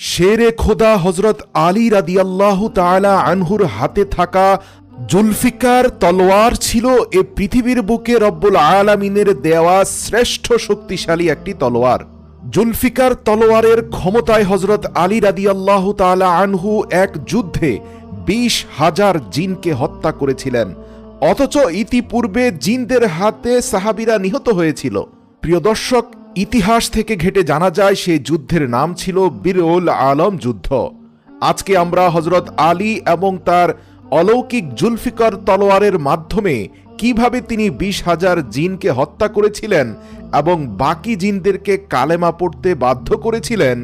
শেরে খোদা হজরত আলী রাদিয়াল্লাহু তাআলা আনহুর হাতে থাকা জুলফিকার তলোয়ার ছিল এ পৃথিবীর বুকে রব্বুল আলামিনের দেওয়া শ্রেষ্ঠ শক্তিশালী একটি তলোয়ার। জুলফিকার তলোয়ারের ক্ষমতায় হজরত আলী রাদিয়াল্লাহু তাআলা আনহু এক যুদ্ধে 20,000 জিনকে হত্যা করেছিলেন, অথচ ইতিপূর্বে জিনদের হাতে সাহাবীরা নিহত হয়েছিল। প্রিয় দর্শক, ইতিহাস থেকে ঘেটে জানা যায় সেই যুদ্ধের নাম ছিল বীরউল আলম যুদ্ধ। আজকে আমরা হজরত আলী এবং তার অলৌকিক জুলফিকার তলোয়ারের মাধ্যমে কিভাবে তিনি 20,000 জিনকে হত্যা করেছিলেন এবং বাকি জিনদেরকে কালেমা পড়তে বাধ্য করেছিলেন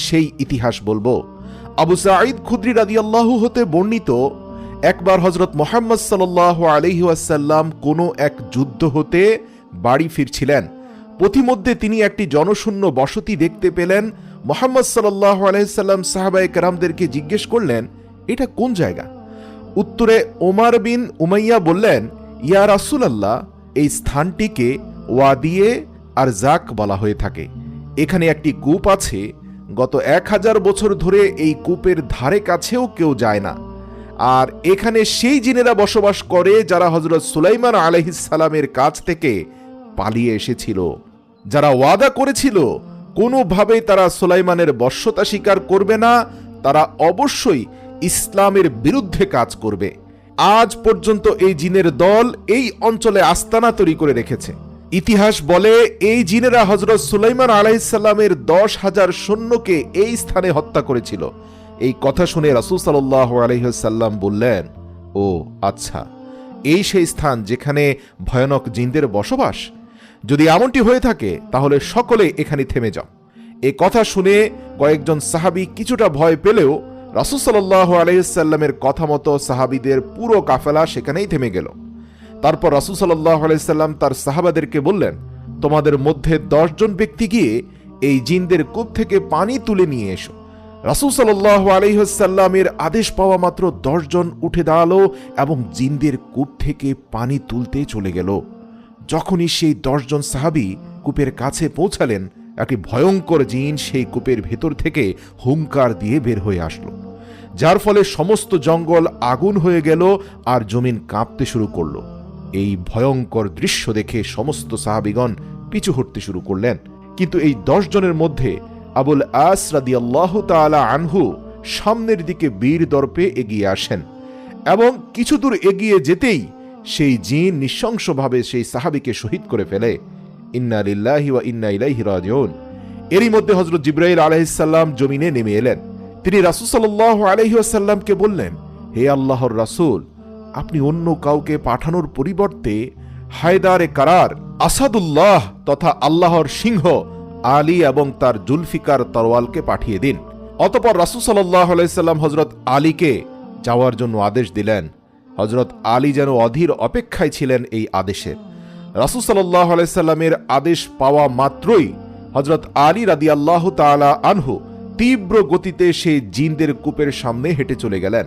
সেই ইতিহাস বলবো। আবু সাঈদ খুদরি রাদিয়াল্লাহু হতে বর্ণিত, একবার হজরত মুহাম্মদ সাল্লাল্লাহু আলাইহি ওয়াসাল্লাম কোনো এক যুদ্ধ হতে বাড়ি ফিরছিলেন। পথিমধ্যে তিনি একটি জনশূন্য বসতি দেখতে পেলেন। মুহাম্মদ সাল্লাল্লাহু আলাইহি সাল্লাম সাহাবায়ে কেরামদেরকে জিজ্ঞেস করলেন, এটা কোন জায়গা? উত্তরে ওমর বিন উমাইয়া বললেন, ইয়া রাসূলুল্লাহ, এই স্থানটিকে ওয়াদিয়ে আরজাক বলা হয়ে থাকে। এখানে একটি কূপ আছে। গত 1000 বছর ধরে এই কূপের ধারে কাছেও কেউ যায় না। আর এখানে সেই জিনেরা বসবাস করে যারা হযরত সুলাইমান আলাইহিস সালামের কাছ থেকে পালিয়ে এসেছিল, যারা ওয়াদা করেছিল কোনোভাবেই তারা সুলাইমানের বশ্যতা স্বীকার করবে না, তারা অবশ্যই ইসলামের বিরুদ্ধে কাজ করবে। আজ পর্যন্ত এই জিনের দল এই অঞ্চলে আস্তানা তৈরি করে রেখেছে। ইতিহাস বলে এই জিনেরা হযরত সুলাইমান আলাইহিস সালামের 10,000 সৈন্যকে এই স্থানে হত্যা করেছিল। এই কথা শুনে রাসূল সাল্লাল্লাহু আলাইহি ওয়াসাল্লাম বললেন, ও আচ্ছা, এই সেই স্থান যেখানে ভয়ানক জিনদের বসবাস। যদি এমনটি হয়ে থাকে তাহলে সকলে এখানে থেমে যাও। এই কথা শুনে কয়েকজন সাহাবী কিছুটা ভয় পেলেও রাসূল সাল্লাল্লাহু আলাইহি ওয়াসাল্লামের কথা মতো সাহাবীদের পুরো কাফেলা সেখানেই থেমে গেল। তারপর রাসূল সাল্লাল্লাহু আলাইহি ওয়াসাল্লাম তার সাহাবাদেরকে বললেন, তোমাদের মধ্যে 10 জন ব্যক্তি গিয়ে এই জিনদের কূপ থেকে পানি তুলে নিয়ে এসো। রাসূল সাল্লাল্লাহু আলাইহি ওয়াসাল্লামের আদেশ পাওয়া মাত্র 10 জন উঠে দাঁড়ালো এবং জিনদের কূপ থেকে পানি তুলতে চলে গেল। যখনই সেই 10 জন সাহাবী কূপের কাছে পৌঁছালেন, একটি ভয়ঙ্কর জিন সেই কূপের ভেতর থেকে হুঙ্কার দিয়ে বের হয়ে আসলো, যার ফলে সমস্ত জঙ্গল আগুন হয়ে গেল আর জমিন কাঁপতে শুরু করলো। এই ভয়ঙ্কর দৃশ্য দেখে সমস্ত সাহাবীগণ পিছু হটতে শুরু করলেন। কিন্তু এই 10 জনের মধ্যে আবুল আস রাদিয়াল্লাহু তাআলা আনহু সামনের দিকে বীর দর্পে এগিয়ে আসেন এবং কিছু দূর এগিয়ে যেতেই সেই জিন নৃশংসভাবে সেই সাহাবীকে শহীদ করে ফেলে। ইন্না লিল্লাহি ওয়া ইন্না ইলাইহি রাজিউন। এরই মধ্যে হযরত জিবরাইল আলাইহিস সালাম জমিনে নেমে এলেন। তিনি রাসূল সাল্লাল্লাহু আলাইহি ওয়াসাল্লামকে বললেন, হে আল্লাহর রাসূল, আপনি অন্য কাউকে পাঠানোর পরিবর্তে হায়দারে কারার, আসাদুল্লাহ তথা আল্লাহর সিংহ আলী এবং তার জুলফিকার তরওয়ালকে পাঠিয়ে দিন। অতঃপর রাসূল সাল্লাল্লাহু আলাইহি সাল্লাম হযরত আলীকে যাওয়ার জন্য আদেশ দিলেন। হযরত আলী যেন অধীর অপেক্ষায় ছিলেন এই আদেশের। রাসূল সাল্লাল্লাহু আলাইহি সাল্লামের আদেশ পাওয়া মাত্রই হযরত আলী রাদিয়াল্লাহু তাআলা আনহু তীব্র গতিতে সেই জিনদের কূপের সামনে হেঁটে চলে গেলেন।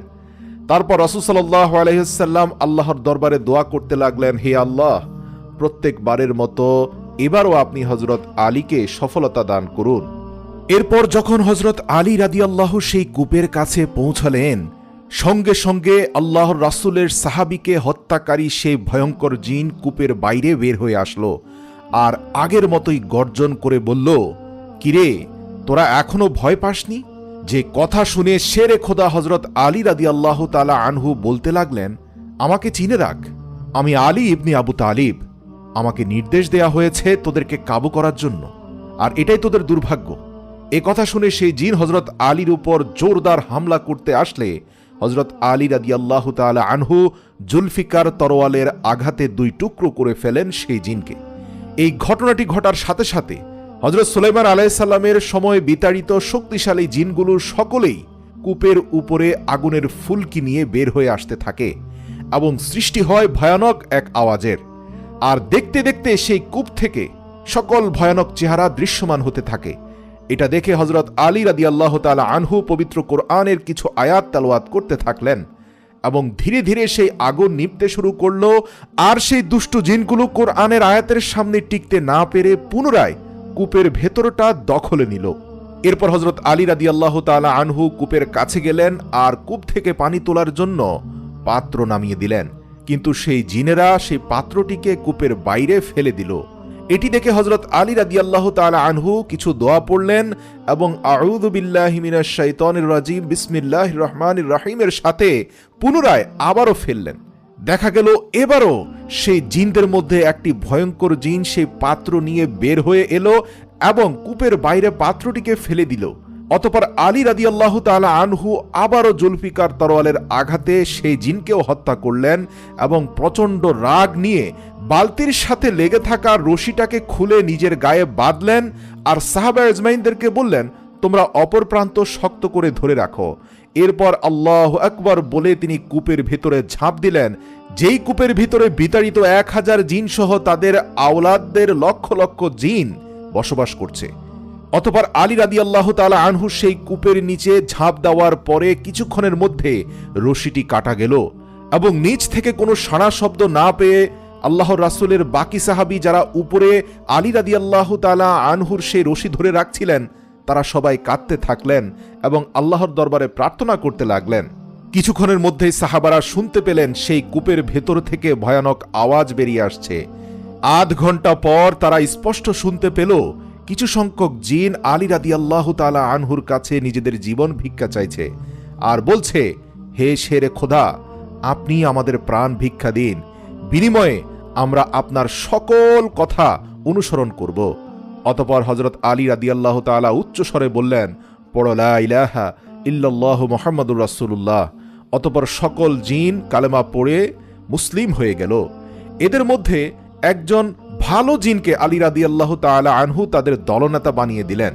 তারপর রাসূল সাল্লাল্লাহু আলাইহি সাল্লাম আল্লাহর দরবারে দোয়া করতে লাগলেন, হে আল্লাহ, প্রত্যেকবারের মতো এবারও আপনি হযরত আলীকে সফলতা দান করুন। এরপর যখন হযরত আলী রাদিয়াল্লাহু সেই কূপের কাছে পৌঁছালেন, সঙ্গে সঙ্গে আল্লাহর রাসূলের সাহাবীকে হত্যাকারী সেই ভয়ঙ্কর জিন কূপের বাইরে বের হয়ে আসলো আর আগের মতোই গর্জন করে বলল, কিরে, তোরা এখনো ভয় পাসনি? যে কথা শুনে শেরে খোদা হযরত আলী রাদিয়াল্লাহু তাআলা আনহু বলতে লাগলেন, আমাকে চিনে রাখ, আমি আলী ইবনে আবু তালিব। আমাকে নির্দেশ দেয়া হয়েছে তোদেরকে কাবু করার জন্য, আর এটাই তোদের দুর্ভাগ্য। এ কথা শুনে সেই জিন হযরত আলীর উপর জোরদার হামলা করতে আসলে হযরত আলী রাদিয়াল্লাহু তাআলা আনহু জুলফিকার তরোয়ালের আঘাতে 2 টুকরো করে ফেলেন সেই জিনকে। এই ঘটনাটি ঘটার সাথে সাথে হযরত সুলাইমান আলাইহিস সালামের সময় বিতাড়িত শক্তিশালী জিনগুলোর সকলেই কূপের উপরে আগুনের ফুলকি নিয়ে বের হয়ে আসতে থাকে এবং সৃষ্টি হয় ভয়ানক এক আওয়াজের। আর দেখতে দেখতে সেই কূপ থেকে সকল ভয়ানক চেহারা দৃশ্যমান হতে থাকে। এটা দেখে হযরত আলী রাদিয়াল্লাহু তাআলা আনহু পবিত্র কোরআনের কিছু আয়াত তেলাওয়াত করতে থাকলেন এবং ধীরে ধীরে সেই আগুন নিভতে শুরু করল। আর সেই দুষ্ট জিনগুলো কোরআনের আয়াতের সামনে টিকতে না পেরে পুনরায় কূপের ভেতরটা দখলে নিল। এরপর হযরত আলী রাদিয়াল্লাহু তাআলা আনহু কূপের কাছে গেলেন আর কূপ থেকে পানি তোলার জন্য পাত্র নামিয়ে দিলেন, কিন্তু সেই জিনেরা সেই পাত্রটিকে কূপের বাইরে ফেলে দিল। এটি দেখে হযরত আলী রাদিয়াল্লাহু তাআলা আনহু কিছু দোয়া পড়লেন এবং আউযু বিল্লাহি মিনাশ শাইতানির রাজিম বিসমিল্লাহির রহমানির রহিমের সাথে পুনরায় আবারও ফেললেন। দেখা গেল এবারও সেই জিনদের মধ্যে একটি ভয়ঙ্কর জিন সেই পাত্র নিয়ে বের হয়ে এলো এবং কূপের বাইরে পাত্রটিকে ফেলে দিল। অতঃপর আলী রাদিয়াল্লাহু তাআলা আনহু আবারও জুলফিকার তরোয়ালের আঘাতে সেই জিনকেও হত্যা করলেন এবং প্রচণ্ড রাগ নিয়ে বালতির সাথে লেগে থাকা রশিটাকে খুলে নিজের গায়ে বাঁধলেন আর সাহাবা আজমাইনদেরকে বললেন, তোমরা অপর প্রান্ত শক্ত করে ধরে রাখো। এরপর আল্লাহু আকবার বলে তিনি কূপের ভিতরে ঝাঁপ দিলেন, যেই কূপের ভিতরে বিতাড়িত 1000 জিন সহ তাদের আওলাদদের লক্ষ লক্ষ জিন বসবাস করছে। অতঃপর আলী রাদিয়াল্লাহু তাআলা আনহু সেই কূপের নিচে ঝাঁপ দেওয়ার পরে কিছুক্ষণের মধ্যে রশিটি কাটা গেল এবং নিচ থেকে কোনো সাড়া শব্দ না পেয়ে আল্লাহর রাসূলের বাকি সাহাবী যারা উপরে আলী রাদিয়াল্লাহু তাআলা আনহুর সেই রশি ধরে রাখছিলেন তারা সবাই কাঁদতে থাকলেন এবং আল্লাহর দরবারে প্রার্থনা করতে লাগলেন। কিছুক্ষণের মধ্যেই সাহাবারা শুনতে পেলেন সেই কূপের ভেতর থেকে ভয়ানক আওয়াজ বেরিয়ে আসছে। আধ ঘন্টা পর তারা স্পষ্ট শুনতে পেল কিছু সংখ্যক জিন আলী রাদিয়াল্লাহু তাআলা আনহুর কাছে নিজেদের জীবন ভিক্ষা চাইছে আর বলছে, হে শেরে খোদা, আপনি আমাদের প্রাণ ভিক্ষা দিন, বিনিময়ে আমরা আপনার সকল কথা অনুসরণ করব। অতঃপর হযরত আলী রাদিয়াল্লাহু তাআলা উচ্চ স্বরে বললেন, পড়ো লা ইলাহা ইল্লাল্লাহু মুহাম্মাদুর রাসূলুল্লাহ। অতঃপর সকল জিন কালেমা পড়ে মুসলিম হয়ে গেল। এদের মধ্যে একজন ভালো জিনকে আলী রাদিয়াল্লাহু তাআলা আনহু তাদের দলনেতা বানিয়ে দিলেন।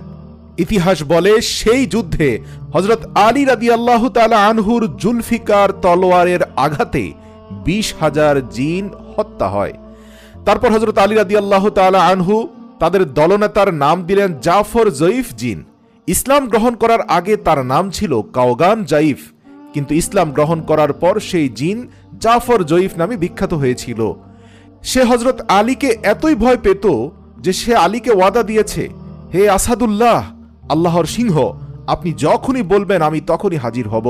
ইতিহাস বলে সেই যুদ্ধে হযরত আলী রাদিয়াল্লাহু তাআলা আনহুর জুলফিকার তলোয়ারের আঘাতে 20,000 জিন হত্যা হয়। তারপর হযরত আলী রাদিয়াল্লাহু তাআলা আনহু তাদের দলনেতার নাম দিলেন জাফর জয়ীফ জিন। ইসলাম গ্রহণ করার আগে তার নাম ছিল কাওগান জাইফ, কিন্তু ইসলাম গ্রহণ করার পর সেই জিন জাফর জয়ীফ নামে বিখ্যাত হয়েছিল। সে হযরত আলীকে এতই ভয় পেত যে সে আলীকে ওয়াদা দিয়েছে, হে আসাদুল্লাহ, আল্লাহর সিংহ, আপনি যখনই বলবেন আমি তখনই হাজির হব।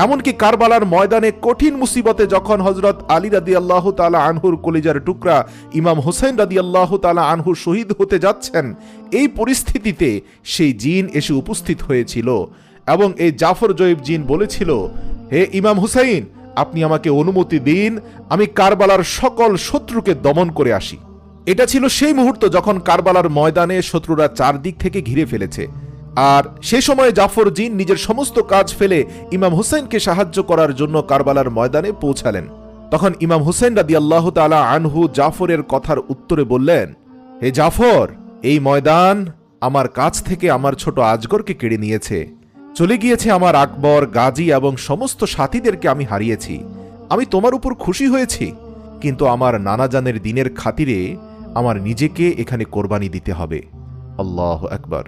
এমনকি কারবালার ময়দানে কঠিন মুসিবতে যখন হযরত আলী রাদিয়াল্লাহু তাআলা আনহুর কলিজার টুকরা ইমাম হোসেন রাদিয়াল্লাহু তাআলা আনহু শহীদ হতে যাচ্ছেন, এই পরিস্থিতিতে সেই জিন এসে উপস্থিত হয়েছিল এবং এই জাফর জয়ীফ জিন বলেছিল, হে ইমাম হুসাইন, আপনি আমাকে অনুমতি দিন, আমি কারবালার সকল শত্রুকে দমন করে আসি। এটা ছিল সেই মুহূর্ত যখন কারবালার ময়দানে শত্রুরা চারদিক থেকে ঘিরে ফেলেছে, আর সে সময় জাফর জিন নিজের সমস্ত কাজ ফেলে ইমাম হুসাইনকে সাহায্য করার জন্য কারবালার ময়দানে পৌঁছালেন। তখন ইমাম হুসাইন রাদিয়াল্লাহু তাআলা আনহু জাফরের কথার উত্তরে বললেন, হে জাফর, এই ময়দান আমার কাছ থেকে আমার ছোট আজগরকে কেড়ে নিয়েছে, চলে গিয়েছে আমার আকবর, গাজী এবং সমস্ত সাথীদেরকে আমি হারিয়েছি। আমি তোমার উপর খুশি হয়েছি, কিন্তু আমার নানাজানের দিনের খাতিরে আমার নিজেকে এখানে কোরবানি দিতে হবে। আল্লাহু আকবার।